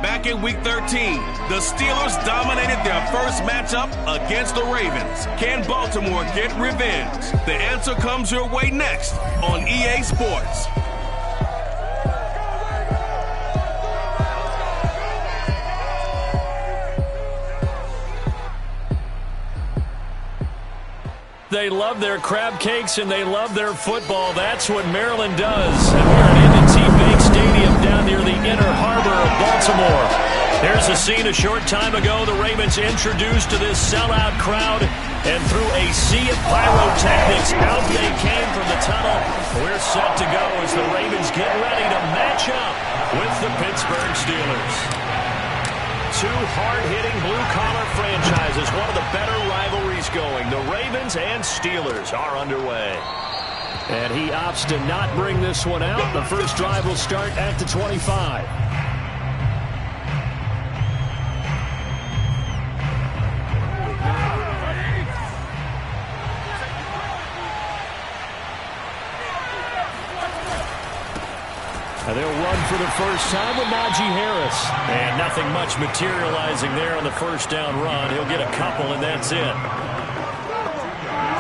Back in Week 13, the Steelers dominated their first matchup against the Ravens. Can Baltimore get revenge? The answer comes your way next on EA Sports. They love their crab cakes and they love their football. That's what Maryland does. And we're at M&T Bank Stadium down near the Inner Harbor of Baltimore. There's a scene a short time ago. The Ravens introduced to this sellout crowd, and through a sea of pyrotechnics, out they came from the tunnel. We're set to go as the Ravens get ready to match up with the Pittsburgh Steelers. Two hard-hitting blue-collar franchises, one of the better rivalries going. The Ravens and Steelers are underway. And he opts to not bring this one out. The first drive will start at the 25. And they'll run for the first time with Najee Harris. And nothing much materializing there on the first down run. He'll get a couple, and that's it.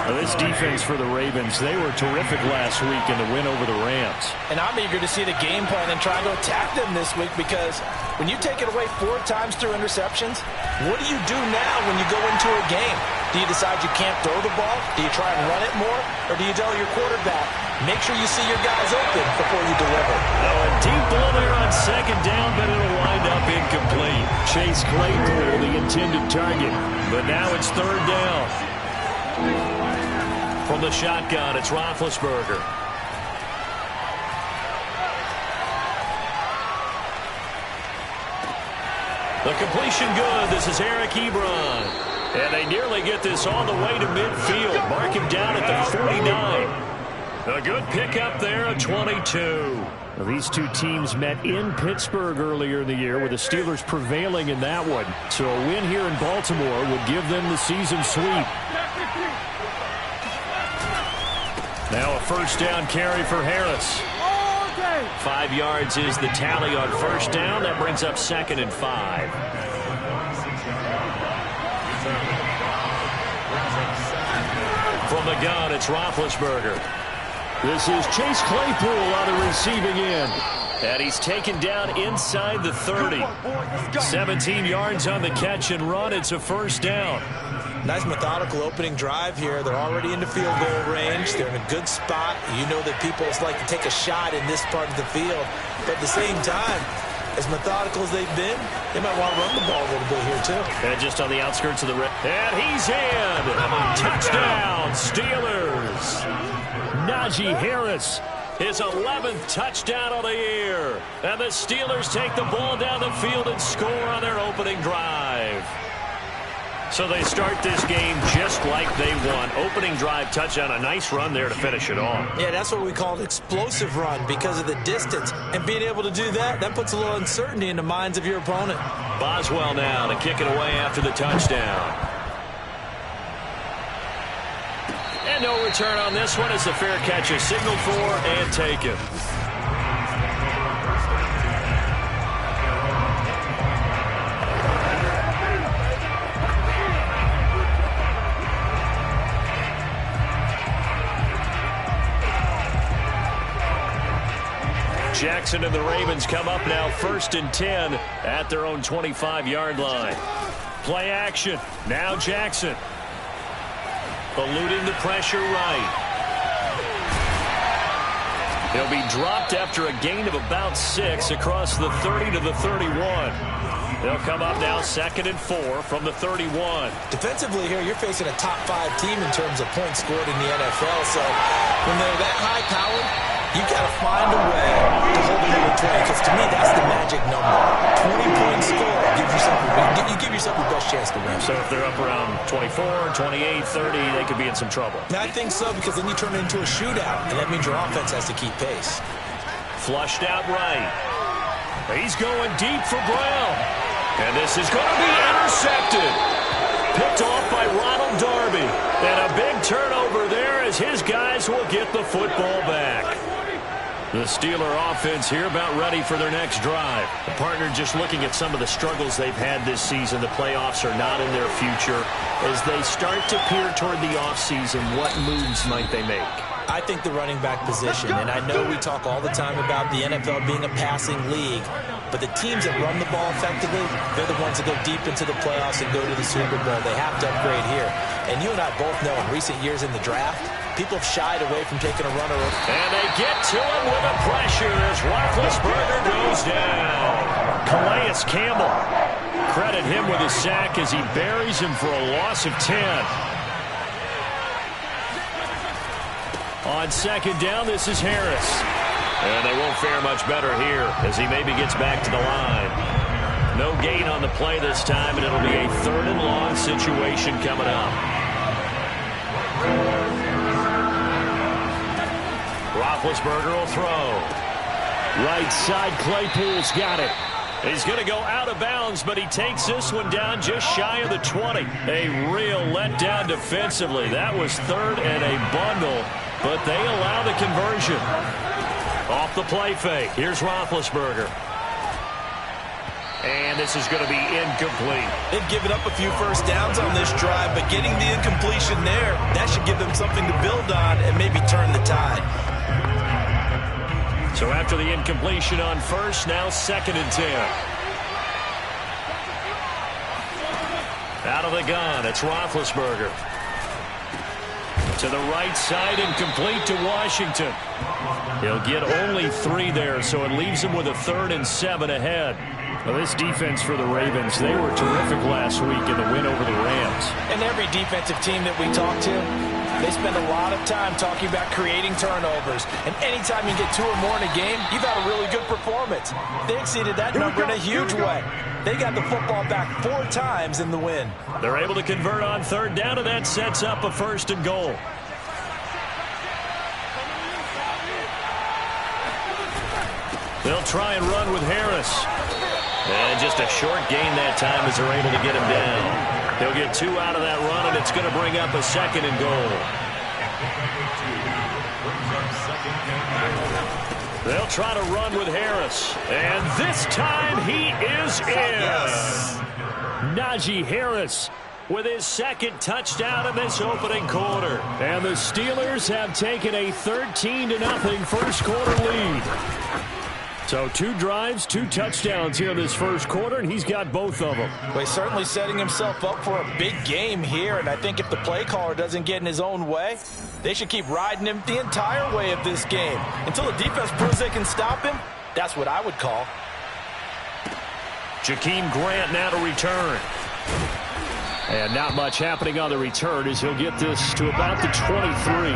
Now, this defense for the Ravens, they were terrific last week in the win over the Rams. And I'm eager to see the game plan and try to attack them this week, because when you take it away 4 times through interceptions, what do you do now when you go into a game? Do you decide you can't throw the ball? Do you try and run it more? Or do you tell your quarterback, make sure you see your guys open before you deliver? Oh, a deep ball there on second down, but it'll wind up incomplete. Chase Claypool, the intended target. But now it's third down. From the shotgun, it's Roethlisberger. The completion good. This is Eric Ebron. And they nearly get this all the way to midfield. Mark him down at the 49. A good pickup there at 22. Well, these two teams met in Pittsburgh earlier in the year, with the Steelers prevailing in that one. So a win here in Baltimore would give them the season sweep. Now a first down carry for Harris. 5 yards is the tally on first down. That brings up 2nd and 5. From the gun, it's Roethlisberger. This is Chase Claypool on the receiving end. And he's taken down inside the 30. 17 yards on the catch and run. It's a first down. Nice methodical opening drive here. They're already into field goal range. They're in a good spot. You know that people like to take a shot in this part of the field. But at the same time, as methodical as they've been, they might want to run the ball a little bit here too. And just on the outskirts of the rim. And he's in. Touchdown, Steelers. Najee Harris, his 11th touchdown of the year. And the Steelers take the ball down the field and score on their opening drive. So they start this game just like they won. Opening drive touchdown, a nice run there to finish it off. Yeah, that's what we call an explosive run because of the distance. And being able to do that, that puts a little uncertainty in the minds of your opponent. Boswell now to kick it away after the touchdown. And no return on this one as the fair catch is signaled for and taken. Jackson and the Ravens come up now 1st and 10 at their own 25-yard line. Play action. Now Jackson. Eluding the pressure right. He'll be dropped after a gain of about 6 across the 30 to the 31. They'll come up now 2nd and 4 from the 31. Defensively here, you're facing a top 5 team in terms of points scored in the NFL. So when they're that high-powered, you've got to find a way to hold it over 20, because to me, that's the magic number. 20-point score gives yourself you give yourself your best chance to win. So if they're up around 24, 28, 30, they could be in some trouble. I think so, because then you turn it into a shootout, and that means your offense has to keep pace. Flushed out right. He's going deep for Brown. And this is going to be intercepted. Picked off by Ronald Darby. And a big turnover there as his guys will get the football back. The Steeler offense here about ready for their next drive. The partner just looking at some of the struggles they've had this season. The playoffs are not in their future. As they start to peer toward the offseason, what moves might they make? I think the running back position, and I know we talk all the time about the NFL being a passing league, but the teams that run the ball effectively, they're the ones that go deep into the playoffs and go to the Super Bowl. They have to upgrade here. And you and I both know in recent years in the draft, people have shied away from taking a runner. And they get to him with the pressure as Roethlisberger goes down. Calais Campbell. Credit him with a sack as he buries him for a loss of 10. On second down, this is Harris. And they won't fare much better here as he maybe gets back to the line. No gain on the play this time, and it'll be a 3rd and long situation coming up. Roethlisberger will throw. Right side, Claypool's got it. He's going to go out of bounds, but he takes this one down just shy of the 20. A real letdown defensively. That was 3rd and a bundle, but they allow the conversion. Off the play fake. Here's Roethlisberger. And this is going to be incomplete. They've given up a few first downs on this drive, but getting the incompletion there, that should give them something to build on and maybe turn the tide. So after the incompletion on first, now 2nd and 10. Out of the gun, it's Roethlisberger. To the right side, incomplete to Washington. He'll get only 3 there, so it leaves him with a 3rd and 7 ahead. Well, this defense for the Ravens, they were terrific last week in the win over the Rams. And every defensive team that we talk to, they spend a lot of time talking about creating turnovers. And anytime you get 2 or more in a game, you've had a really good performance. They exceeded that number in a huge way. They got the football back 4 times in the win. They're able to convert on 3rd down, and that sets up a 1st and goal. They'll try and run with Harris. And just a short gain that time as they're able to get him down. They'll get 2 out of that run, and it's going to bring up a 2nd and goal. They'll try to run with Harris. And this time he is in. Yes. Najee Harris with his 2nd touchdown in this opening quarter. And the Steelers have taken a 13-0 first quarter lead. So 2 drives, 2 touchdowns here in this first quarter, and he's got both of them. Well, he's certainly setting himself up for a big game here, and I think if the play caller doesn't get in his own way, they should keep riding him the entire way of this game. Until the defense proves they can stop him, that's what I would call. Jakeem Grant now to return. And not much happening on the return as he'll get this to about the 23.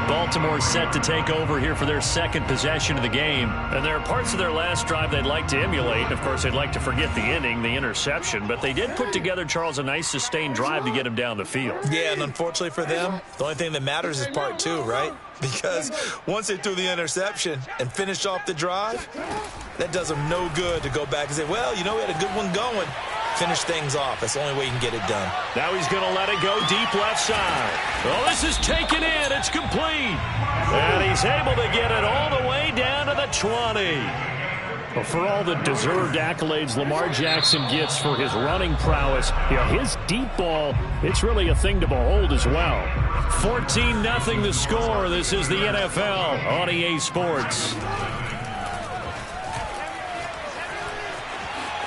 Baltimore set to take over here for their 2nd possession of the game. And there are parts of their last drive they'd like to emulate. Of course, they'd like to forget the ending, the interception. But they did put together, Charles, a nice sustained drive to get him down the field. Yeah, and unfortunately for them, the only thing that matters is part 2, right? Because once they threw the interception and finished off the drive, that does them no good to go back and say, well, you know, we had a good one going. Finish things off. That's the only way you can get it done. Now he's going to let it go deep left side. Oh, this is taken in. It's complete. And he's able to get it all the way down to the 20. Well, for all the deserved accolades Lamar Jackson gets for his running prowess, you know, his deep ball, it's really a thing to behold as well. 14-0 the score. This is the NFL on EA Sports.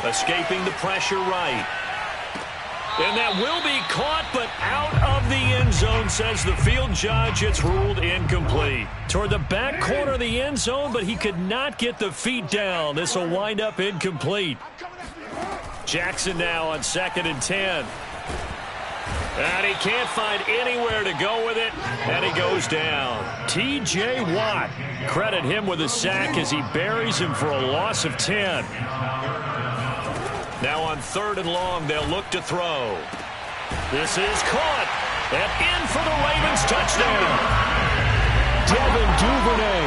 Escaping the pressure right. And that will be caught, but out of the end zone, says the field judge. It's ruled incomplete. Toward the back corner of the end zone, but he could not get the feet down. This will wind up incomplete. Jackson now on 2nd and 10. And he can't find anywhere to go with it, and he goes down. T.J. Watt, credit him with a sack as he buries him for a loss of 10. Now on 3rd and long, they'll look to throw. This is caught, and in for the Ravens touchdown. Devin Duvernay.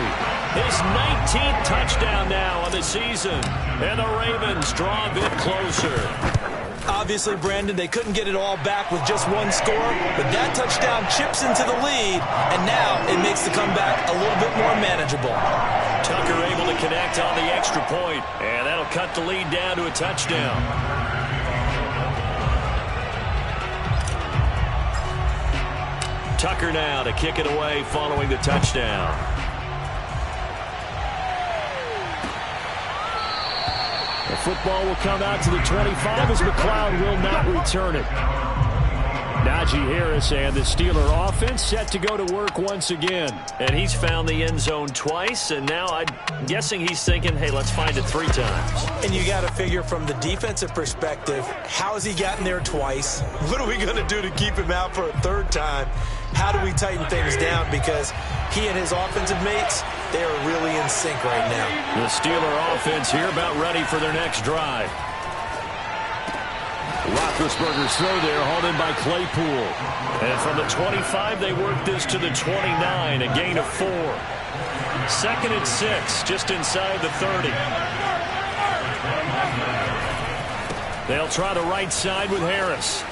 His 19th touchdown now on the season. And the Ravens draw a bit closer. Obviously, Brandon, they couldn't get it all back with just one score, but that touchdown chips into the lead, and now it makes the comeback a little bit more manageable. Tucker able to connect on the extra point, and that'll cut the lead down to a touchdown. Tucker now to kick it away following the touchdown. The football will come out to the 25 as McLeod will not return it. Najee Harris and the Steeler offense set to go to work once again. And he's found the end zone twice, and now I'm guessing he's thinking, hey, let's find it 3 times. And you got to figure from the defensive perspective, how has he gotten there twice? What are we going to do to keep him out for a 3rd time? How do we tighten things down? Because he and his offensive mates, they are really in sync right now. The Steeler offense here about ready for their next drive. Roethlisberger's throw there, hauled in by Claypool. And from the 25, they work this to the 29, a gain of 4. 2nd and 6, just inside the 30. They'll try the right side with Harris.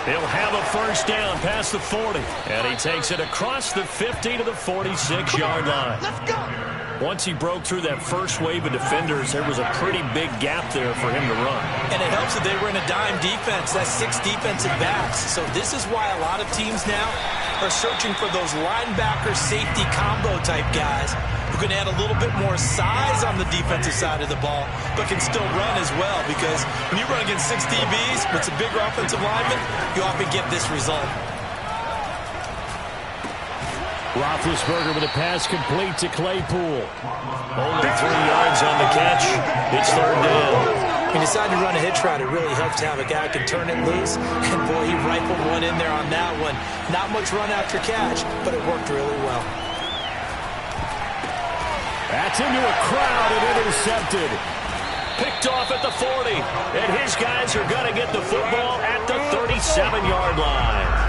He'll have a first down past the 40. And he takes it across the 50 to the 46-yard line. Let's go. Once he broke through that first wave of defenders, there was a pretty big gap there for him to run. And it helps that they were in a dime defense. That's 6 defensive backs. So this is why a lot of teams now are searching for those linebacker safety combo type guys who can add a little bit more size on the defensive side of the ball, but can still run as well. Because when you run against 6 DBs with some bigger offensive linemen, you often get this result. Roethlisberger with a pass complete to Claypool. Only 3 yards on the catch. It's 3rd down. When you decide to run a hitch route, it really helps to have a guy who can turn it loose. And, boy, he rifled one in there on that one. Not much run after catch, but it worked really well. That's into a crowd and intercepted. Picked off at the 40. And his guys are going to get the football at the 37-yard line.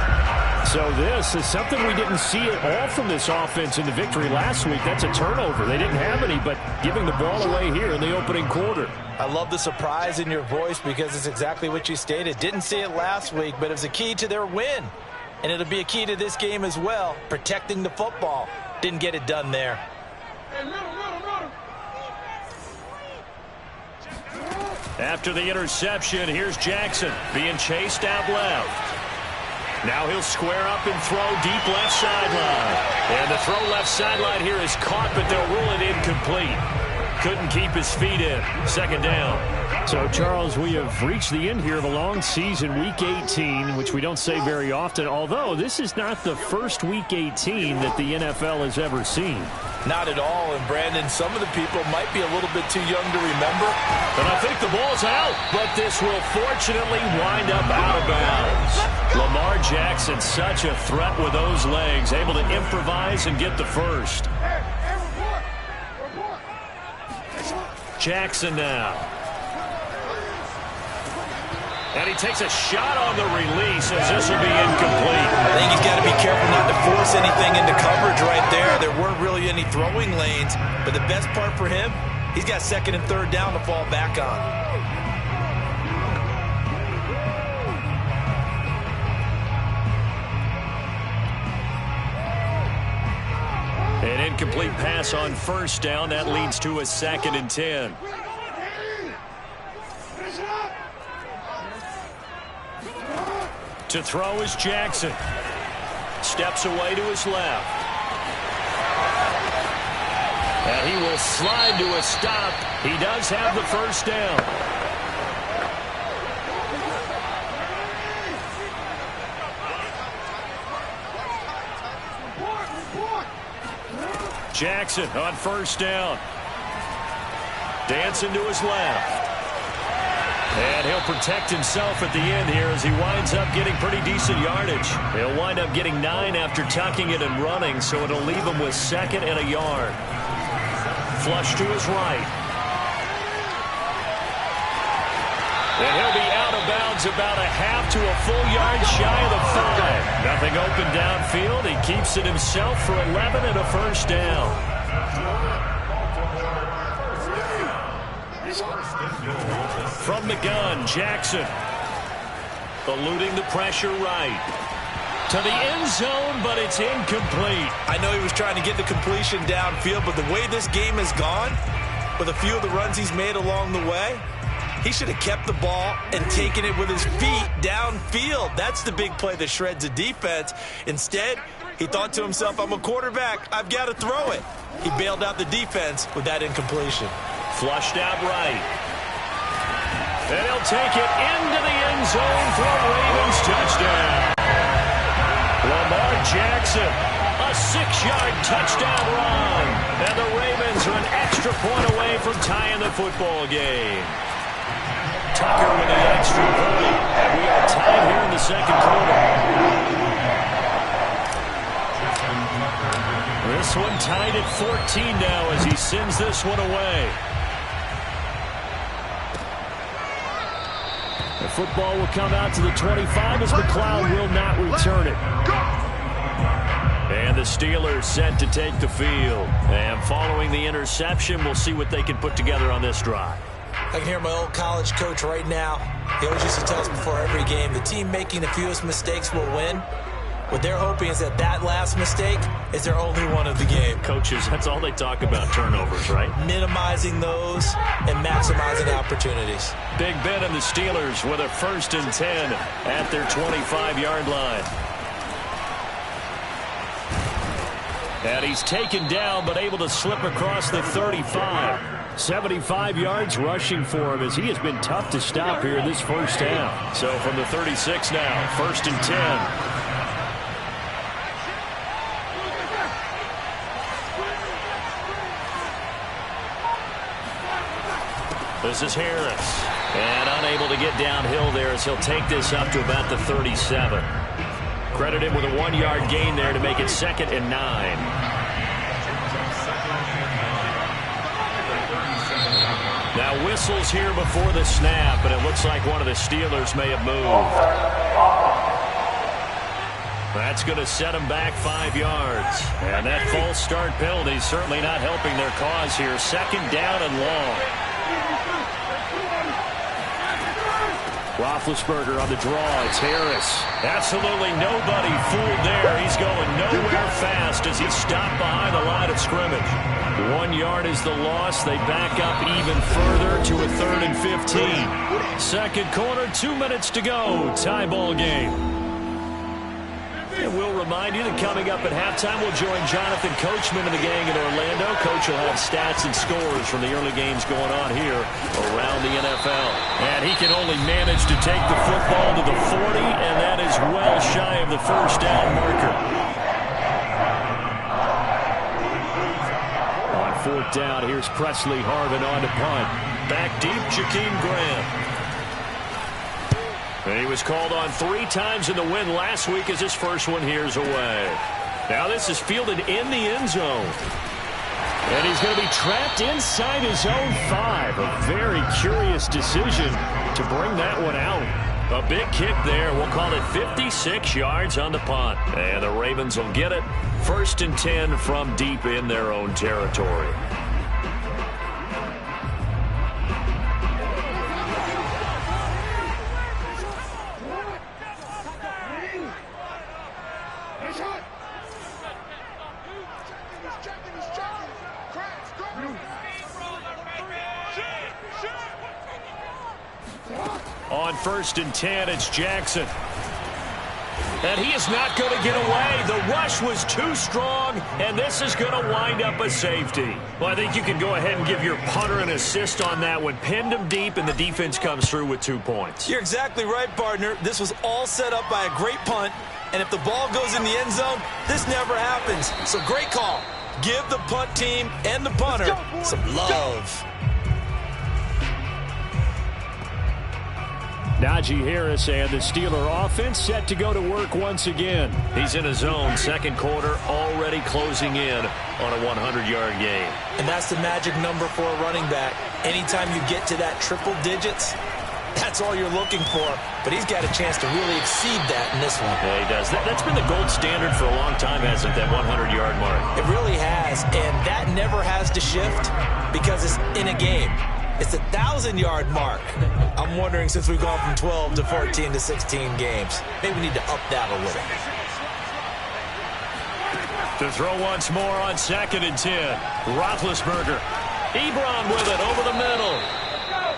So this is something we didn't see at all from this offense in the victory last week. That's a turnover. They didn't have any, but giving the ball away here in the opening quarter. I love the surprise in your voice because it's exactly what you stated. Didn't see it last week, but it was a key to their win. And it'll be a key to this game as well, protecting the football. Didn't get it done there. After the interception, here's Jackson being chased out left. Now he'll square up and throw deep left sideline. And the throw left sideline here is caught, but they'll rule it incomplete. Couldn't keep his feet in. 2nd down. So, Charles, we have reached the end here of a long season, Week 18, which we don't say very often, although this is not the first Week 18 that the NFL has ever seen. Not at all, and Brandon, some of the people might be a little bit too young to remember. And I think the ball's out, but this will fortunately wind up out of bounds. Lamar Jackson, such a threat with those legs, able to improvise and get the first. Jackson now. And he takes a shot on the release as this will be incomplete. I think he's got to be careful not to force anything into coverage right there. There weren't really any throwing lanes, but the best part for him, he's got 2nd and 3rd down to fall back on. An incomplete pass on 1st down. That leads to a 2nd and 10. To throw is Jackson. Steps away to his left. And he will slide to a stop. He does have the 1st down. Jackson on 1st down. Dancing to his left. And he'll protect himself at the end here as he winds up getting pretty decent yardage. He'll wind up getting 9 after tucking it and running, so it'll leave him with 2nd and a yard. Flush to his right. And he'll be out of bounds runs about a half to a full yard shy of the 5. Nothing open downfield. He keeps it himself for 11 and a first down. From the gun, Jackson. Eluding the pressure right. To the end zone, but it's incomplete. I know he was trying to get the completion downfield, but the way this game has gone, with a few of the runs he's made along the way, he should have kept the ball and taken it with his feet downfield. That's the big play that shreds a defense. Instead, he thought to himself, I'm a quarterback. I've got to throw it. He bailed out the defense with that incompletion. Flushed out right. And he'll take it into the end zone for a Ravens touchdown. Lamar Jackson, a 6-yard touchdown run. And the Ravens are an extra point away from tying the football game. Tucker with the extra point. And we are tied here in the second quarter. This one tied at 14 now as he sends this one away. The football will come out to the 25 as McLeod will not return it. And the Steelers set to take the field. And following the interception, we'll see what they can put together on this drive. I can hear my old college coach right now. He always used to tell us before every game, the team making the fewest mistakes will win. What they're hoping is that that last mistake is their only one of the game. Coaches, that's all they talk about, turnovers, right? Minimizing those and maximizing opportunities. Big Ben and the Steelers with a 1st and 10 at their 25-yard line. And he's taken down but able to slip across the 35. 75 yards rushing for him as he has been tough to stop here in this first half. So from the 36 now, 1st and 10. This is Harris. And unable to get downhill there as he'll take this up to about the 37. Credit him with a 1-yard gain there to make it 2nd and 9. Now whistles here before the snap, and it looks like one of the Steelers may have moved. That's going to set them back 5 yards. And that false start penalty is certainly not helping their cause here. 2nd down and long. Roethlisberger on the draw. It's Harris. Absolutely nobody fooled there. He's going nowhere fast as he's stopped behind the line of scrimmage. 1 yard is the loss. They back up even further to a 3rd and 15. Second quarter, 2 minutes to go. Tie ball game. And we'll remind you that coming up at halftime, we'll join Jonathan Coachman and the gang in Orlando. Coach will have stats and scores from the early games going on here around the NFL. And he can only manage to take the football to the 40, and that is well shy of the 1st down marker. On 4th down, here's Presley Harvin on to punt. Back deep, Jakeem Graham. And he was called on 3 times in the win last week as his first one here's away. Now this is fielded in the end zone. And he's going to be trapped inside his own 5. A very curious decision to bring that one out. A big kick there. We'll call it 56 yards on the punt. And the Ravens will get it. 1st and 10 from deep in their own territory. On 1st and 10, it's Jackson. And he is not going to get away. The rush was too strong, and this is going to wind up a safety. Well, I think you can go ahead and give your punter an assist on that one. Pinned him deep, and the defense comes through with 2 points. You're exactly right, partner. This was all set up by a great punt, and if the ball goes in the end zone, this never happens. So great call. Give the punt team and the punter some love. Najee Harris and the Steeler offense set to go to work once again. He's in his own second quarter, already closing in on a 100-yard game. And that's the magic number for a running back. Anytime you get to that triple digits, That's all you're looking for, but he's got a chance to really exceed that in this one. Yeah, he does. That's been the gold standard for a long time, hasn't it, that 100-yard mark? It really has, and that never has to shift because it's in a game. It's a 1,000-yard mark. I'm wondering, since we've gone from 12 to 14 to 16 games, maybe we need to up that a little. To throw once more on 2nd and 10. Roethlisberger. Ebron with it over the middle.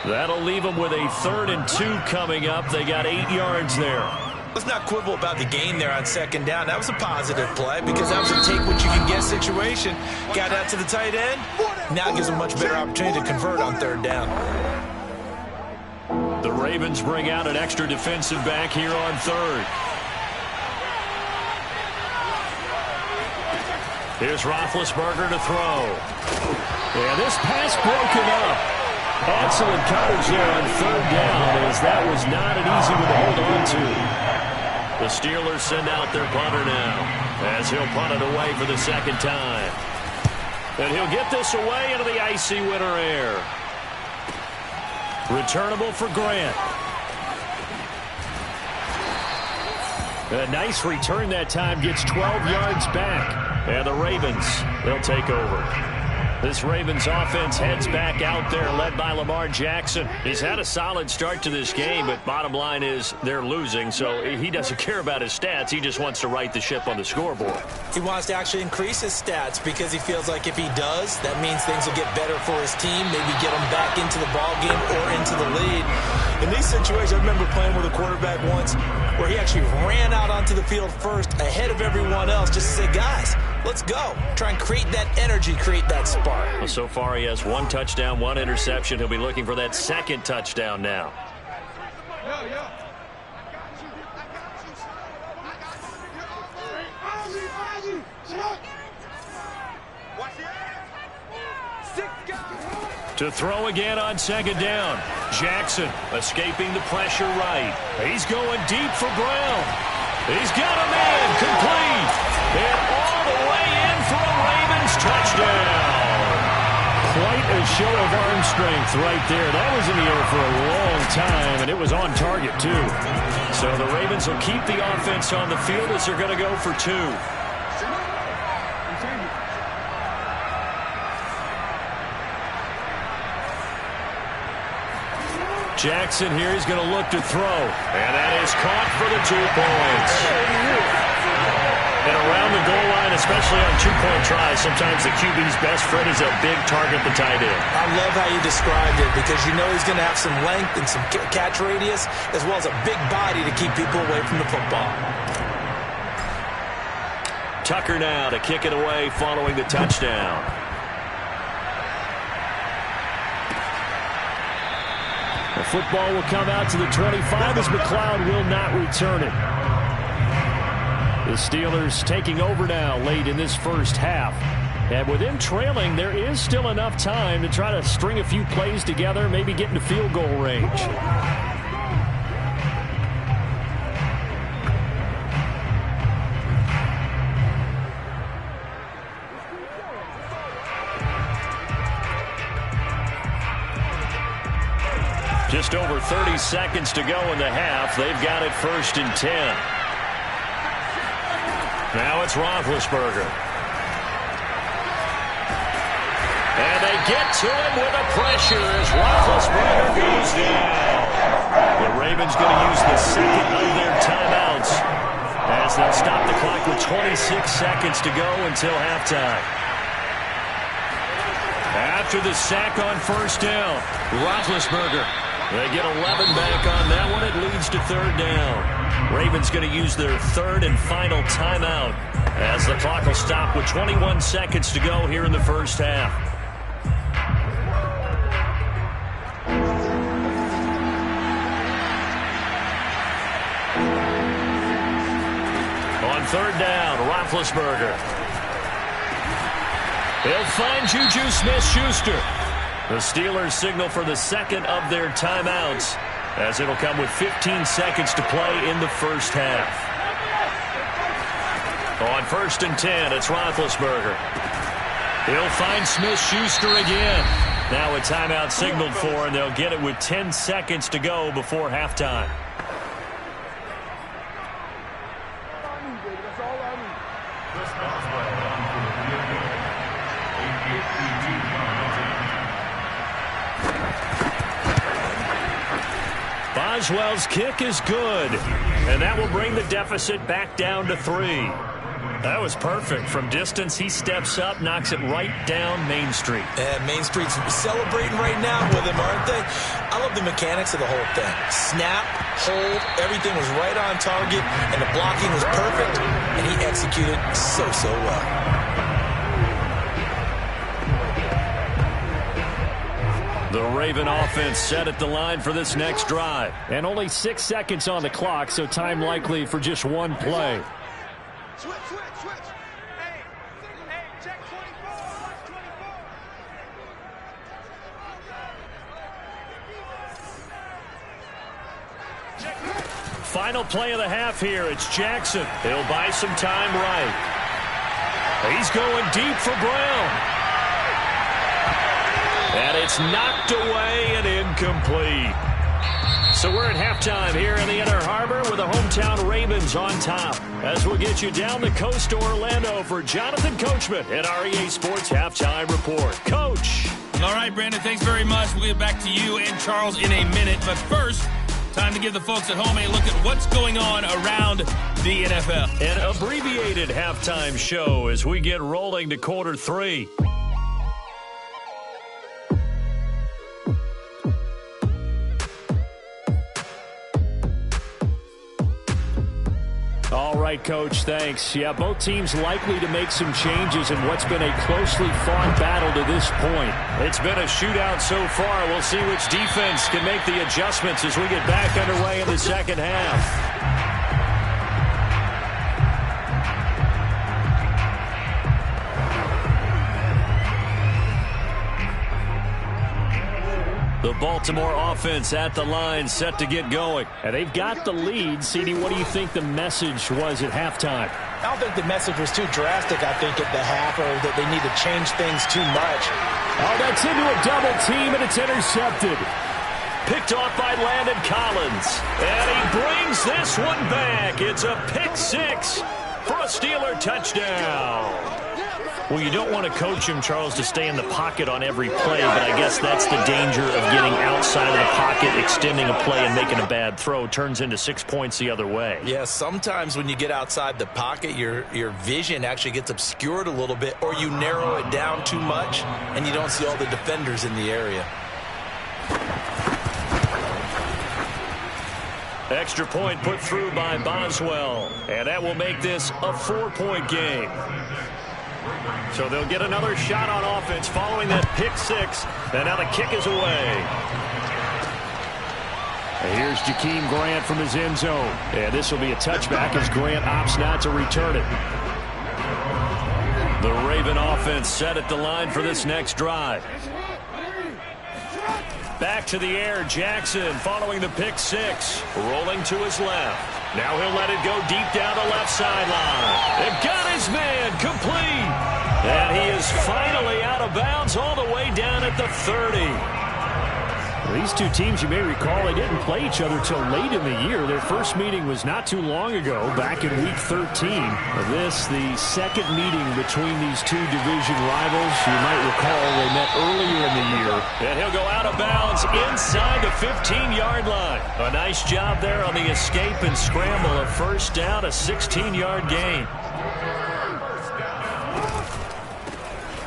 That'll leave them with a 3rd and 2 coming up. They got 8 yards there. Let's not quibble about the gain there on 2nd down. That was a positive play because that was a take-what-you-can-get situation. Got out to the tight end. Now it gives them a much better opportunity to convert on 3rd down. The Ravens bring out an extra defensive back here on 3rd. Here's Roethlisberger to throw. Yeah, this pass broken up. Excellent coverage there on 3rd down, as that was not an easy one to hold on to. The Steelers send out their punter now, as he'll punt it away for the 2nd time. And he'll get this away into the icy winter air. Returnable for Grant. A nice return that time, gets 12 yards back. And the Ravens, they'll take over. This Ravens offense heads back out there, led by Lamar Jackson. He's had a solid start to this game, but bottom line is they're losing, so he doesn't care about his stats. He just wants to right the ship on the scoreboard. He wants to actually increase his stats because he feels like if he does, that means things will get better for his team, maybe get him back into the ball game or into the lead. In these situations, I remember playing with a quarterback once where he actually ran out onto the field first ahead of everyone else just to say, guys, let's go. Try and create that energy, create that spark. Well, so far he has 1 touchdown, 1 interception. He'll be looking for that 2nd touchdown now. To throw again on 2nd down. Jackson escaping the pressure right. He's going deep for Brown. He's got a man complete. And all the way in for a Ravens touchdown. Quite a show of arm strength right there. That was in the air for a long time, and it was on target, too. So the Ravens will keep the offense on the field as they're going to go for 2. Jackson here is going to look to throw. And that is caught for the 2 points. And around the goal line, especially on 2-point tries, sometimes the QB's best friend is a big target, the tight end. I love how you described it because you know he's going to have some length and some catch radius as well as a big body to keep people away from the football. Tucker now to kick it away following the touchdown. The football will come out to the 25 as McLeod will not return it. The Steelers taking over now late in this first half. And with them trailing, there is still enough time to try to string a few plays together, maybe get into field goal range. Just over 30 seconds to go in the half. They've got it 1st and 10. Now it's Roethlisberger. And they get to him with the pressure as Roethlisberger goes down. The Ravens going to use the 2nd of their timeouts as they'll stop the clock with 26 seconds to go until halftime. After the sack on 1st down, Roethlisberger. They get 11 back on that one. It leads to 3rd down. Ravens going to use their 3rd and final timeout as the clock will stop with 21 seconds to go here in the first half. On 3rd down, Roethlisberger. He'll find Juju Smith-Schuster. The Steelers signal for the 2nd of their timeouts as it'll come with 15 seconds to play in the first half. On 1st and 10, it's Roethlisberger. He'll find Smith-Schuster again. Now a timeout signaled for, and they'll get it with 10 seconds to go before halftime. Boswell's kick is good, and that will bring the deficit back down to 3. That was perfect. From distance, he steps up, knocks it right down Main Street. And Main Street's celebrating right now with him, aren't they? I love the mechanics of the whole thing. Snap, hold, everything was right on target, and the blocking was perfect, and he executed so well. The Raven offense set at the line for this next drive. And only 6 seconds on the clock, so time likely for just one play. Switch. Hey, check 24. 24. Final play of the half here. It's Jackson. He'll buy some time right. He's going deep for Brown. And it's knocked away and incomplete. So we're at halftime here in the Inner Harbor with the hometown Ravens on top. As we'll get you down the coast to Orlando for Jonathan Coachman at our EA Sports Halftime Report. Coach. All right, Brandon, thanks very much. We'll get back to you and Charles in a minute. But first, time to give the folks at home a look at what's going on around the NFL. An abbreviated halftime show as we get rolling to quarter 3. All right, Coach, thanks. Yeah, both teams likely to make some changes in what's been a closely fought battle to this point. It's been a shootout so far. We'll see which defense can make the adjustments as we get back underway in the second half. The Baltimore offense at the line, set to get going. And they've got the lead. CD, what do you think the message was at halftime? I don't think the message was too drastic, I think, at the half, or that they need to change things too much. Oh, that's into a double team, and it's intercepted. Picked off by Landon Collins. And he brings this one back. It's a pick 6 for a Steeler touchdown. Well, you don't want to coach him, Charles, to stay in the pocket on every play, but I guess that's the danger of getting outside of the pocket, extending a play, and making a bad throw. Turns into 6 points the other way. Yeah, sometimes when you get outside the pocket, your vision actually gets obscured a little bit, or you narrow it down too much, and you don't see all the defenders in the area. Extra point put through by Boswell, and that will make this a 4-point game. So they'll get another shot on offense following that pick 6. And now the kick is away. And here's Jakeem Grant from his end zone. And this will be a touchback as Grant opts not to return it. The Raven offense set at the line for this next drive. Back to the air, Jackson following the pick 6. Rolling to his left. Now he'll let it go deep down the left sideline. They've got his man complete. And he is finally out of bounds all the way down at the 30. Well, these two teams, you may recall, they didn't play each other till late in the year. Their first meeting was not too long ago, back in Week 13. This, the second meeting between these two division rivals. You might recall they met earlier in the year. And he'll go out of bounds inside the 15-yard line. A nice job there on the escape and scramble. A first down, a 16-yard gain.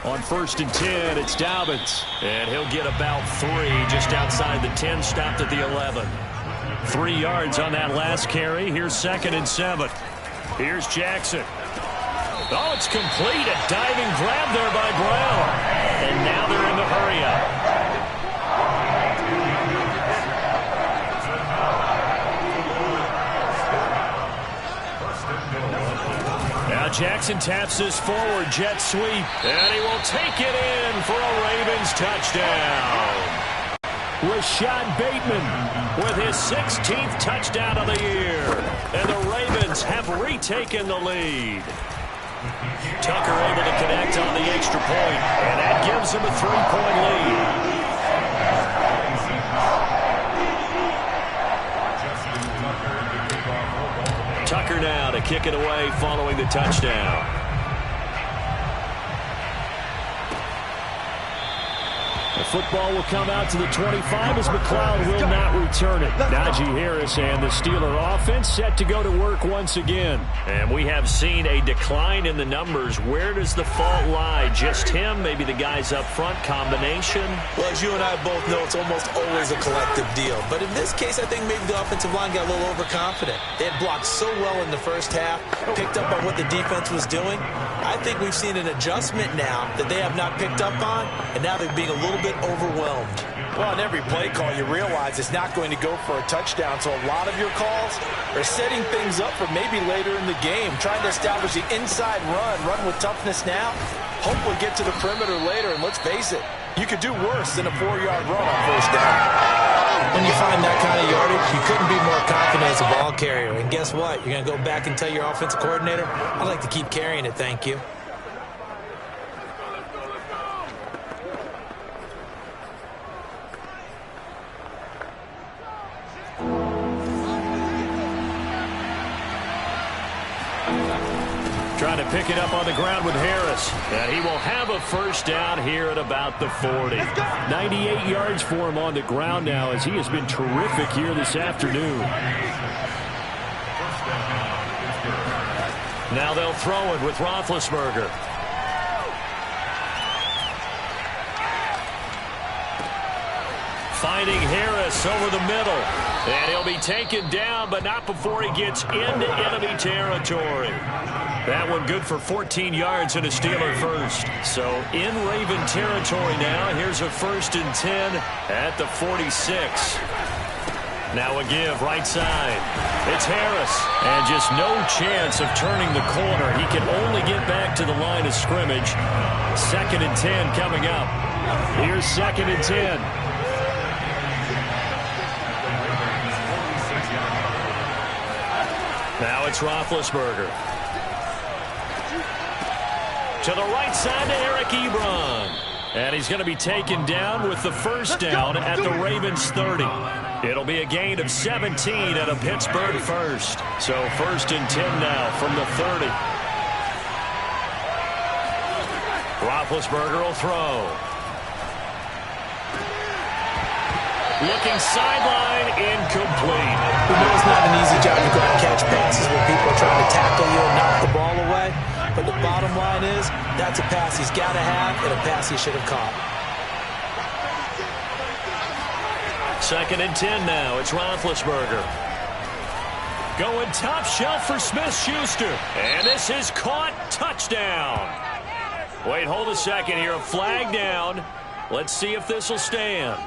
On 1st and 10, it's Dobbins. And he'll get about 3 just outside the 10, stopped at the 11. 3 yards on that last carry. Here's 2nd and 7. Here's Jackson. Oh, it's complete. A diving grab there by Brown. And now they're in the hurry-up. Jackson taps this forward jet sweep, and he will take it in for a Ravens touchdown. Rashad Bateman with his 16th touchdown of the year, and the Ravens have retaken the lead. Tucker able to connect on the extra point, and that gives him a 3-point lead. kick it away following the touchdown. The football will come out to the 25 as McLeod will not return it. Najee Harris and the Steeler offense set to go to work once again. And we have seen a decline in the numbers. Where does the fault lie? Just him? Maybe the guys up front? Combination? Well, as you and I both know, it's almost always a collective deal. But in this case, I think maybe the offensive line got a little overconfident. They had blocked so well in the first half, picked up on what the defense was doing. I think we've seen an adjustment now that they have not picked up on, and now they're being a little bit overwhelmed. Well, on every play call, you realize it's not going to go for a touchdown, so a lot of your calls are setting things up for maybe later in the game, trying to establish the inside run with toughness now, hopefully get to the perimeter later, and let's face it, you could do worse than a 4-yard run on first down. When you find that kind of yardage, you couldn't be more confident as a ball carrier. And guess what? You're going to go back and tell your offensive coordinator, I'd like to keep carrying it, thank you. Trying to pick it up on the ground with Harris. And he will have a first down here at about the 40. 98 yards for him on the ground now as he has been terrific here this afternoon. Now they'll throw it with Roethlisberger. Finding Harris over the middle. And he'll be taken down, but not before he gets into enemy territory. That one good for 14 yards and a Steeler first. So in Raven territory now. Here's a 1st and 10 at the 46. Now a give right side. It's Harris. And just no chance of turning the corner. He can only get back to the line of scrimmage. 2nd and 10 coming up. Here's 2nd and 10. Now it's Roethlisberger. To the right side to Eric Ebron. And he's going to be taken down with the first down at the Ravens 30. It'll be a gain of 17 at a Pittsburgh first. So 1st and 10 now from the 30. Roethlisberger will throw. Looking sideline, incomplete. We know it's not an easy job to go and catch passes when people are trying to tackle you and knock the ball away. But the bottom line is, that's a pass he's got to have and a pass he should have caught. 2nd and 10 now. It's Roethlisberger. Going top shelf for Smith-Schuster. And this is caught. Touchdown. Wait, hold a second here. A flag down. Let's see if this will stand.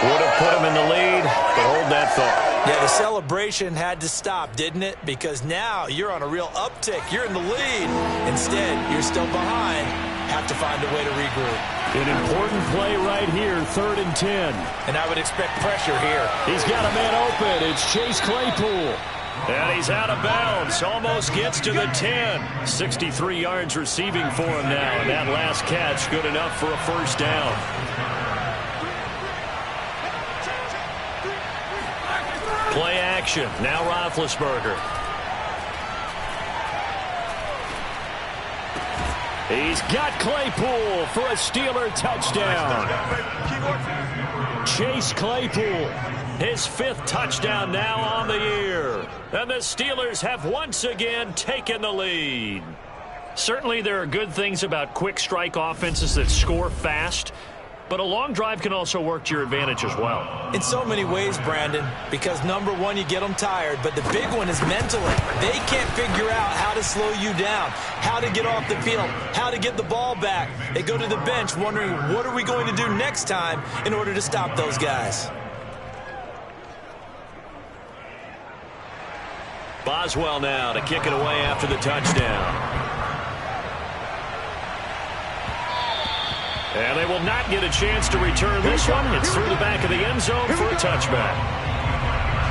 Would have put him in the lead, but hold that thought. Yeah, the celebration had to stop, didn't it? Because now you're on a real uptick. You're in the lead. Instead, you're still behind. Have to find a way to regroup. An important play right here, 3rd and 10. And I would expect pressure here. He's got a man open. It's Chase Claypool. And he's out of bounds. Almost gets to the 10. 63 yards receiving for him now. And that last catch good enough for a first down. Play action. Now Roethlisberger. He's got Claypool for a Steeler touchdown. Chase Claypool. His 5th touchdown now on the year. And the Steelers have once again taken the lead. Certainly there are good things about quick strike offenses that score fast. But a long drive can also work to your advantage as well. In so many ways, Brandon, because number one, you get them tired, but the big one is mentally. They can't figure out how to slow you down, how to get off the field, how to get the ball back. They go to the bench wondering, what are we going to do next time in order to stop those guys? Boswell now to kick it away after the touchdown. And they will not get a chance to return this one. It's through the back of the end zone for a touchback.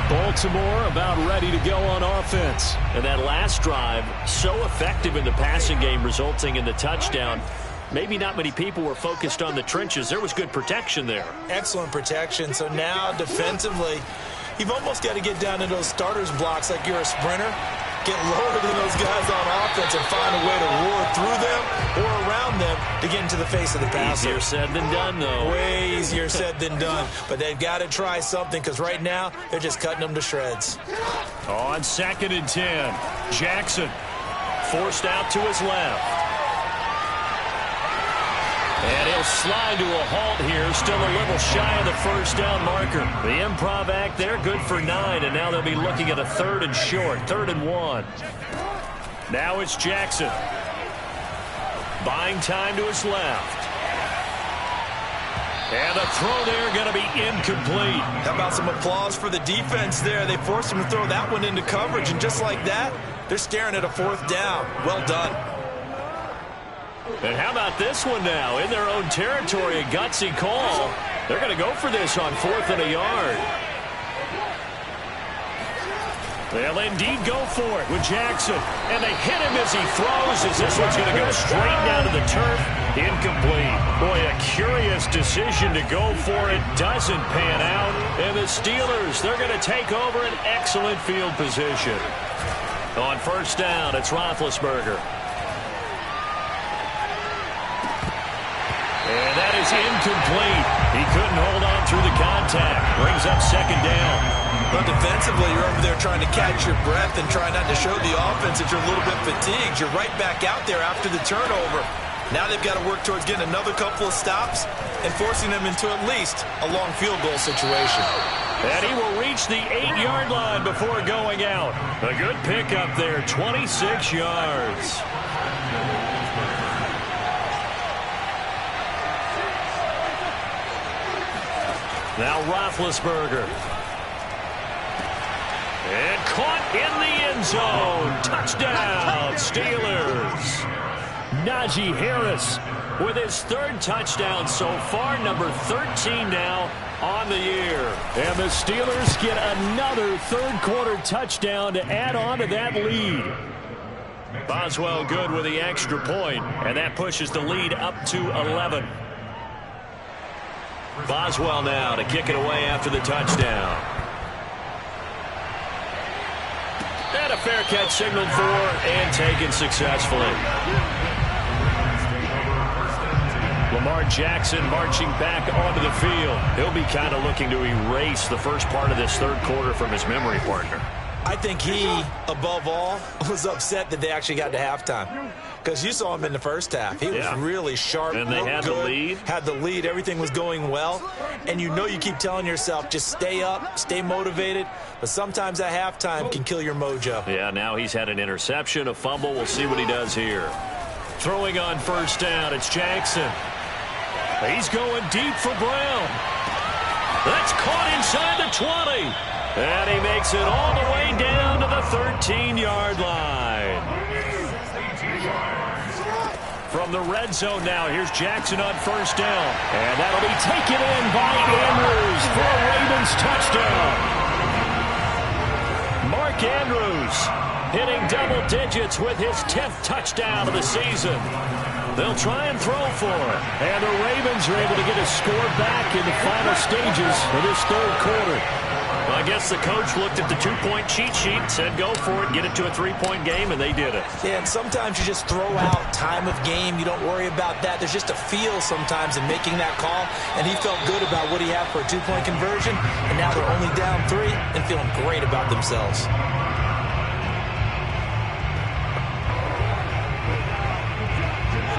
Baltimore about ready to go on offense. And that last drive, so effective in the passing game, resulting in the touchdown. maybe not many people were focused on the trenches. There was good protection there. Excellent protection. So now defensively, you've almost got to get down to those starters blocks like you're a sprinter. Get lower than those guys on offense and find a way to roar through them or around them to get into the face of the passer. Easier said than done, though. Way easier said than done. But they've got to try something because right now they're just cutting them to shreds. On 2nd and 10, Jackson forced out to his left. And he'll slide to a halt here, still a little shy of the first down marker. The improv act there, good for 9, and now they'll be looking at a 3rd and short, 3rd and 1. Now it's Jackson. Buying time to his left. And the throw there going to be incomplete. How about some applause for the defense there? They forced him to throw that one into coverage, and just like that, they're staring at a 4th down. Well done. And how about this one now? In their own territory, a gutsy call. They're going to go for this on 4th and a yard. They'll indeed go for it with Jackson. And they hit him as he throws, as this one's going to go straight down to the turf. Incomplete. Boy, a curious decision to go for it. Doesn't pan out. And the Steelers, they're going to take over an excellent field position. On 1st down, it's Roethlisberger. And that is incomplete. He couldn't hold on through the contact. Brings up 2nd down. But defensively, you're over there trying to catch your breath and try not to show the offense that you're a little bit fatigued. You're right back out there after the turnover. Now they've got to work towards getting another couple of stops and forcing them into at least a long field goal situation. And he will reach the 8-yard line before going out. A good pickup there, 26 yards. Now Roethlisberger. And caught in the end zone. Touchdown, Steelers. Najee Harris with his 3rd touchdown so far, number 13 now on the year. And the Steelers get another 3rd quarter touchdown to add on to that lead. Boswell good with the extra point, and that pushes the lead up to 11. Boswell now to kick it away after the touchdown. And a fair catch signaled for and taken successfully. Lamar Jackson marching back onto the field. He'll be kind of looking to erase the first part of this 3rd quarter from his memory partner. I think he, above all, was upset that they actually got to halftime. Because you saw him in the first half. He was really sharp. And they had the lead. Had the lead. Everything was going well. And you know you keep telling yourself, just stay up, stay motivated. But sometimes at halftime can kill your mojo. Yeah, now he's had an interception, a fumble. We'll see what he does here. Throwing on 1st down, it's Jackson. He's going deep for Brown. That's caught inside the 20. And he makes it all the way down to the 13-yard line. From the red zone now, here's Jackson on 1st down. And that'll be taken in by Andrews for a Ravens touchdown. Mark Andrews hitting double digits with his 10th touchdown of the season. They'll try and throw for it. And the Ravens are able to get a score back in the final stages of this 3rd quarter. Well, I guess the coach looked at the 2-point cheat sheet, said go for it, get it to a 3-point game, and they did it. Yeah, and sometimes you just throw out time of game. You don't worry about that. There's just a feel sometimes in making that call, and he felt good about what he had for a 2-point conversion, and now they're only down 3 and feeling great about themselves.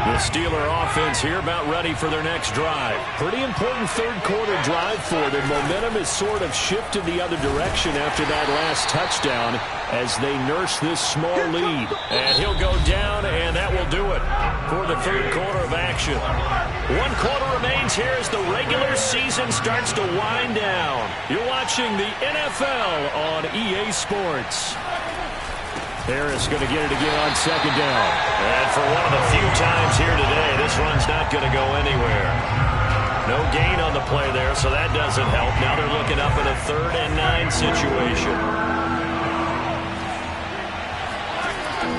The Steeler offense here about ready for their next drive. Pretty important 3rd quarter drive for them. Momentum has sort of shifted the other direction after that last touchdown as they nurse this small lead. And he'll go down, and that will do it for the 3rd quarter of action. 1 quarter remains here as the regular season starts to wind down. You're watching the NFL on EA Sports. Harris going to get it again on 2nd down. And for one of the few times here today, this run's not going to go anywhere. No gain on the play there, so that doesn't help. Now they're looking up in a 3rd and 9 situation.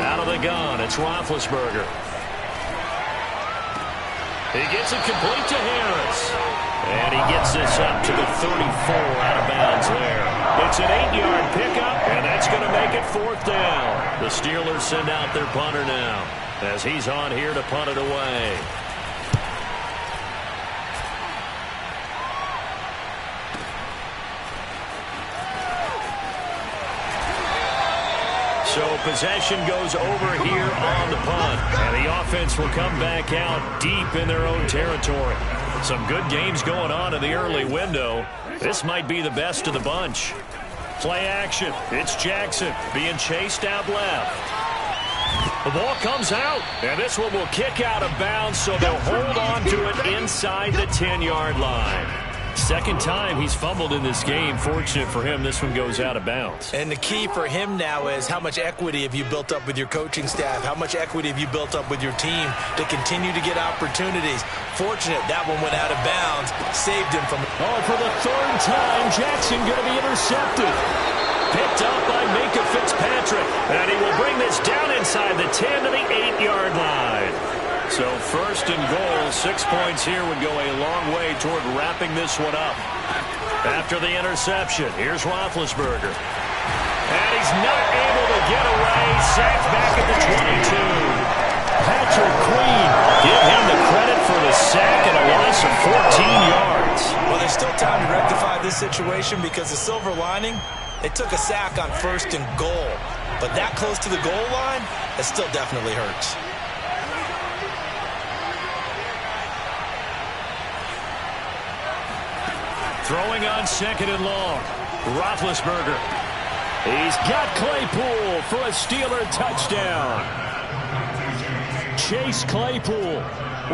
Out of the gun, it's Roethlisberger. He gets it complete to Harris. And he gets this up to the 34 out of bounds there. It's an 8-yard pickup, and that's going to make it 4th down. The Steelers send out their punter now as he's on here to punt it away. So possession goes over here on the punt, and the offense will come back out deep in their own territory. Some good games going on in the early window. This might be the best of the bunch. Play action. It's Jackson being chased out left. The ball comes out, and this one will kick out of bounds, so they'll hold on to it inside the 10-yard line. Second time he's fumbled in this game. Fortunate for him, this one goes out of bounds. And the key for him now is how much equity have you built up with your coaching staff? How much equity have you built up with your team to continue to get opportunities? Fortunate that one went out of bounds, saved him from... Oh, for the 3rd time, Jackson going to be intercepted. Picked up by Minka Fitzpatrick. And he will bring this down inside the 10 to the 8-yard line. So 1st and goal, 6 points here would go a long way toward wrapping this one up. After the interception, here's Roethlisberger. And he's not able to get away. Sacked back at the 22. Patrick Queen, give him the credit for the sack and a loss of 14 yards. Well, there's still time to rectify this situation because the silver lining, they took a sack on 1st and goal. But that close to the goal line, it still definitely hurts. Throwing on 2nd and long. Roethlisberger. He's got Claypool for a Steeler touchdown. Chase Claypool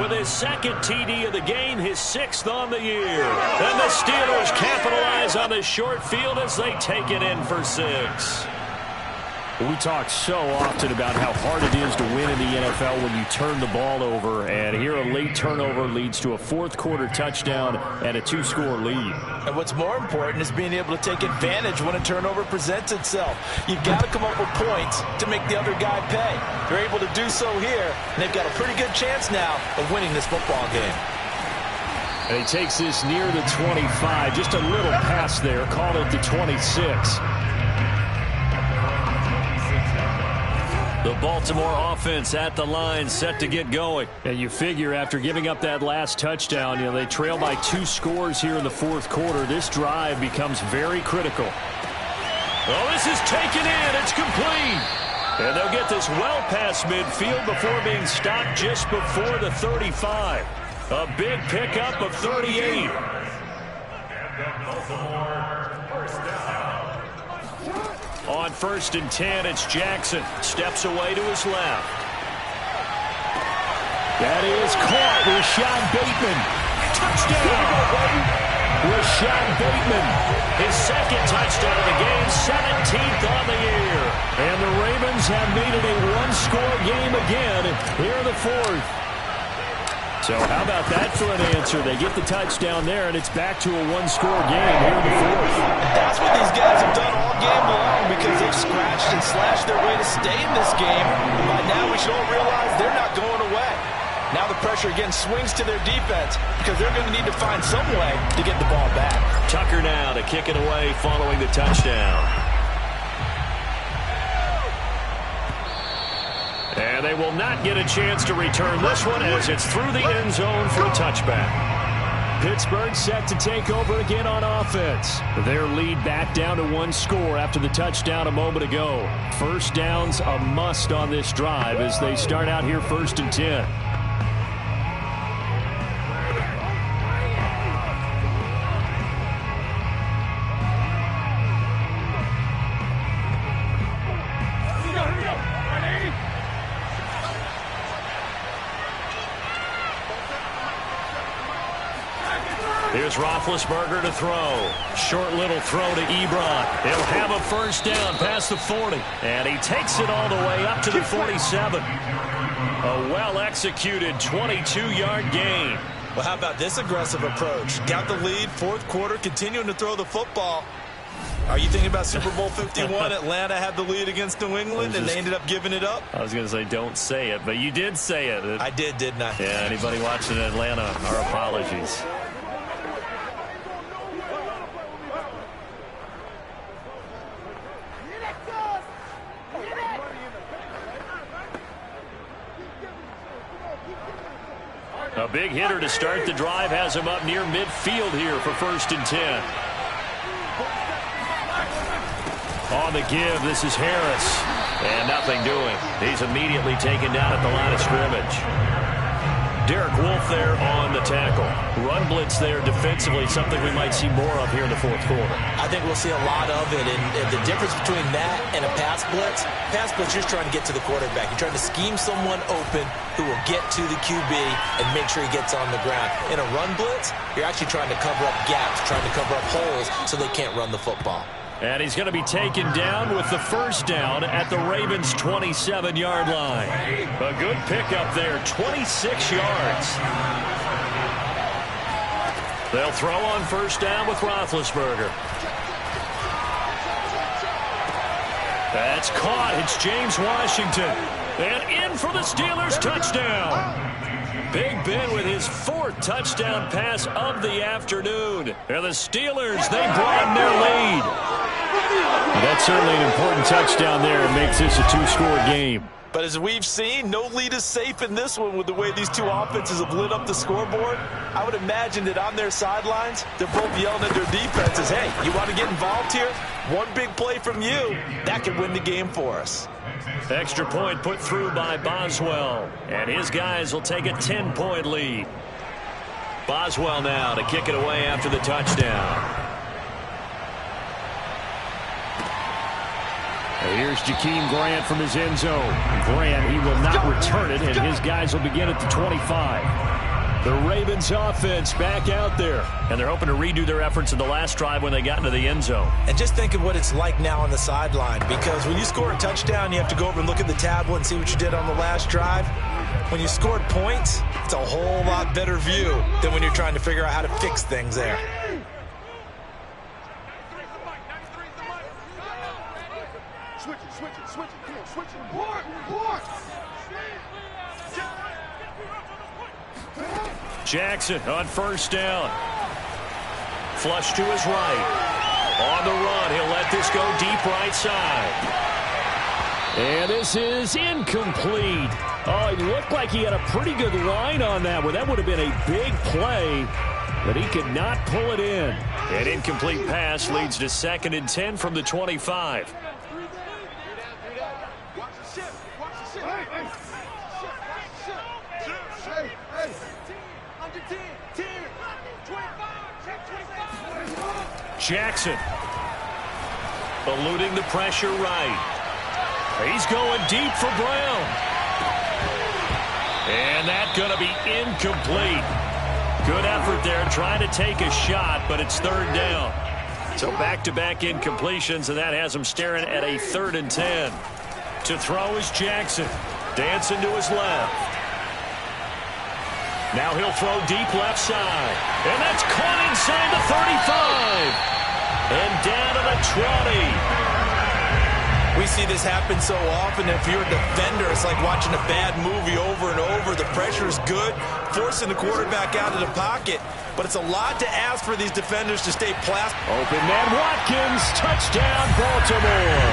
with his 2nd TD of the game, his 6th on the year. And the Steelers capitalize on the short field as they take it in for 6. We talk so often about how hard it is to win in the NFL when you turn the ball over, and here a late turnover leads to a 4th quarter touchdown and a 2-score lead. And what's more important is being able to take advantage when a turnover presents itself. You've got to come up with points to make the other guy pay. They're able to do so here, and they've got a pretty good chance now of winning this football game. And he takes this near the 25, just a little pass there, called it the 26. The Baltimore offense at the line, set to get going. And you figure after giving up that last touchdown, they trail by 2 scores here in the 4th quarter. This drive becomes very critical. Oh, this is taken in. It's complete. And they'll get this well past midfield before being stopped just before the 35. A big pickup of 38. On 1st and 10, it's Jackson. Steps away to his left. That is caught. Rashad Bateman. Touchdown. Rashad Bateman. His 2nd touchdown of the game, 17th on the year. And the Ravens have made it a 1-score game again here in the 4th. So how about that for an answer? They get the touchdown there, and it's back to a 1-score game here in the 4th. That's what these guys have done all game long because they've scratched and slashed their way to stay in this game. And by now we should all realize they're not going away. Now the pressure again swings to their defense because they're going to need to find some way to get the ball back. Tucker now to kick it away following the touchdown. And they will not get a chance to return this one as it's through the end zone for a touchback. Pittsburgh set to take over again on offense. Their lead back down to 1 score after the touchdown a moment ago. 1st downs a must on this drive as they start out here 1st and 10. Here's Roethlisberger to throw. Short little throw to Ebron. He'll have a 1st down past the 40. And he takes it all the way up to the 47. A well-executed 22-yard gain. Well, how about this aggressive approach? Got the lead, 4th quarter, continuing to throw the football. Are you thinking about Super Bowl 51? Atlanta had the lead against New England, and they ended up giving it up? I was going to say don't say it, but you did say it. I did, didn't I? Yeah, anybody watching Atlanta, our apologies. A big hitter to start the drive has him up near midfield here for 1st and 10. On the give, this is Harris. And nothing doing. He's immediately taken down at the line of scrimmage. Derek Wolfe there on the tackle. Run blitz there defensively, something we might see more of here in the 4th quarter. I think we'll see a lot of it. And the difference between that and a pass blitz, you're just trying to get to the quarterback. You're trying to scheme someone open who will get to the QB and make sure he gets on the ground. In a run blitz, you're actually trying to cover up gaps, trying to cover up holes so they can't run the football. And he's going to be taken down with the 1st down at the Ravens' 27-yard line. A good pickup there, 26 yards. They'll throw on 1st down with Roethlisberger. That's caught. It's James Washington. And in for the Steelers' touchdown. Big Ben with his 4th touchdown pass of the afternoon. And the Steelers, they broaden their lead. That's certainly an important touchdown there. It makes this a 2-score game. But as we've seen, no lead is safe in this one with the way these two offenses have lit up the scoreboard. I would imagine that on their sidelines, they're both yelling at their defenses, hey, you want to get involved here? One big play from you, that could win the game for us. Extra point put through by Boswell. And his guys will take a 10-point lead. Boswell now to kick it away after the touchdown. Here's Jakeem Grant from his end zone. Grant, he will not return it, and his guys will begin at the 25. The Ravens offense back out there. And they're hoping to redo their efforts in the last drive when they got into the end zone. And just think of what it's like now on the sideline, because when you score a touchdown, you have to go over and look at the tablet and see what you did on the last drive. When you scored points, it's a whole lot better view than when you're trying to figure out how to fix things there. Jackson on 1st down. Flush to his right. On the run, he'll let this go deep right side. And this is incomplete. Oh, it looked like he had a pretty good line on that one. That would have been a big play, but he could not pull it in. An incomplete pass leads to 2nd and 10 from the 25. Jackson eluding the pressure right. He's going deep for Brown. And that's going to be incomplete. Good effort there trying to take a shot, but it's 3rd down. So back-to-back incompletions, and that has him staring at a 3rd and 10. To throw is Jackson. Dancing to his left. Now he'll throw deep left side. And that's caught inside the 35. And down to the 20. We see this happen so often. If you're a defender, it's like watching a bad movie over and over. The pressure is good, forcing the quarterback out of the pocket. But it's a lot to ask for these defenders to stay plastic. Open man Watkins, touchdown Baltimore.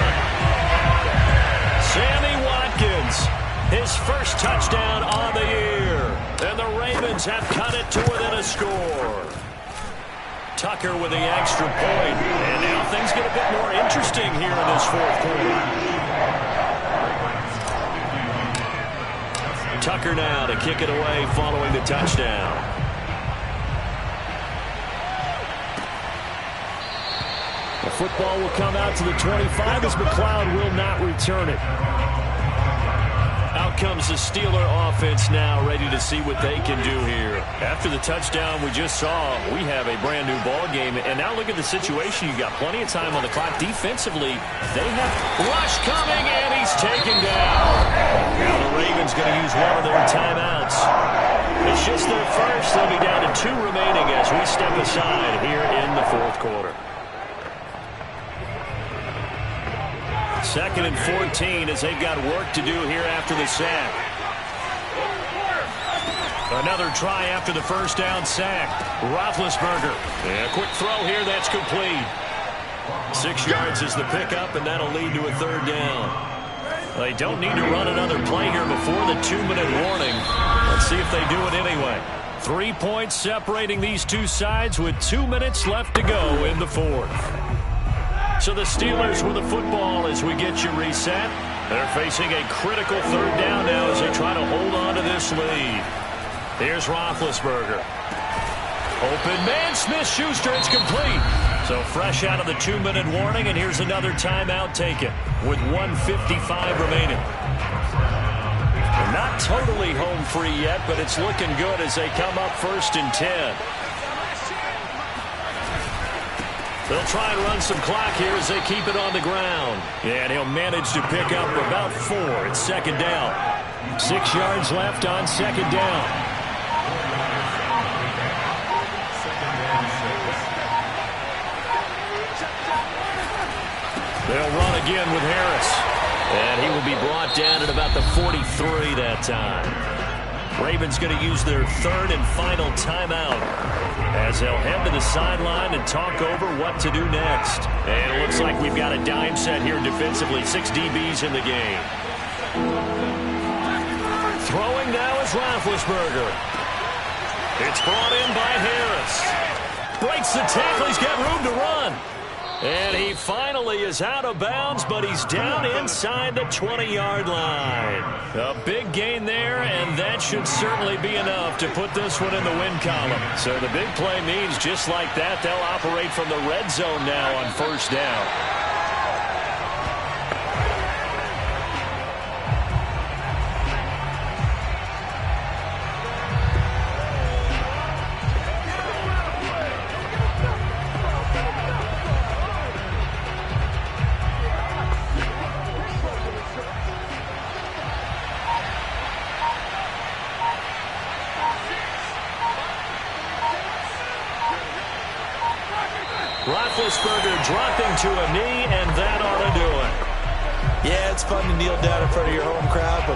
Sammy Watkins, his 1st touchdown on the year. And the Ravens have cut it to within a score. Tucker with the extra point. And now things get a bit more interesting here in this 4th quarter. Tucker now to kick it away following the touchdown. The football will come out to the 25 as McLeod will not return it. Out comes the Steeler offense now, ready to see what they can do here. After the touchdown we just saw, we have a brand new ball game. And now look at the situation. You got plenty of time on the clock. Defensively, they have rush coming, and he's taken down. Now the Ravens going to use one of their timeouts. It's just their first. They'll be down to 2 remaining as we step aside here in the 4th quarter. 2nd and 14 as they've got work to do here after the sack. Another try after the first down sack. Roethlisberger. And a quick throw here. That's complete. 6 yards is the pickup, and that'll lead to a 3rd down. They don't need to run another play here before the 2-minute warning. Let's see if they do it anyway. 3 points separating these two sides with 2 minutes left to go in the 4th. So the Steelers with the football as we get you reset. They're facing a critical 3rd down now as they try to hold on to this lead. Here's Roethlisberger. Open man, Smith-Schuster, it's complete. So fresh out of the 2-minute warning, and here's another timeout taken with 1:55 remaining. They're not totally home free yet, but it's looking good as they come up 1st and 10. They'll try and run some clock here as they keep it on the ground. And he'll manage to pick up about 4. It's 2nd down. 6 yards left on 2nd down. They'll run again with Harris. And he will be brought down at about the 43 that time. Ravens going to use their 3rd and final timeout as they'll head to the sideline and talk over what to do next. And it looks like we've got a dime set here defensively. 6 DBs in the game. Throwing now is Roethlisberger. It's brought in by Harris. Breaks the tackle. He's got room to run. And he finally is out of bounds, but he's down inside the 20-yard line. A big gain there, and that should certainly be enough to put this one in the win column. So the big play means just like that, they'll operate from the red zone now on 1st down. Roethlisberger dropping to a knee, and that ought to do it. Yeah, it's fun to kneel down in front of your home crowd, but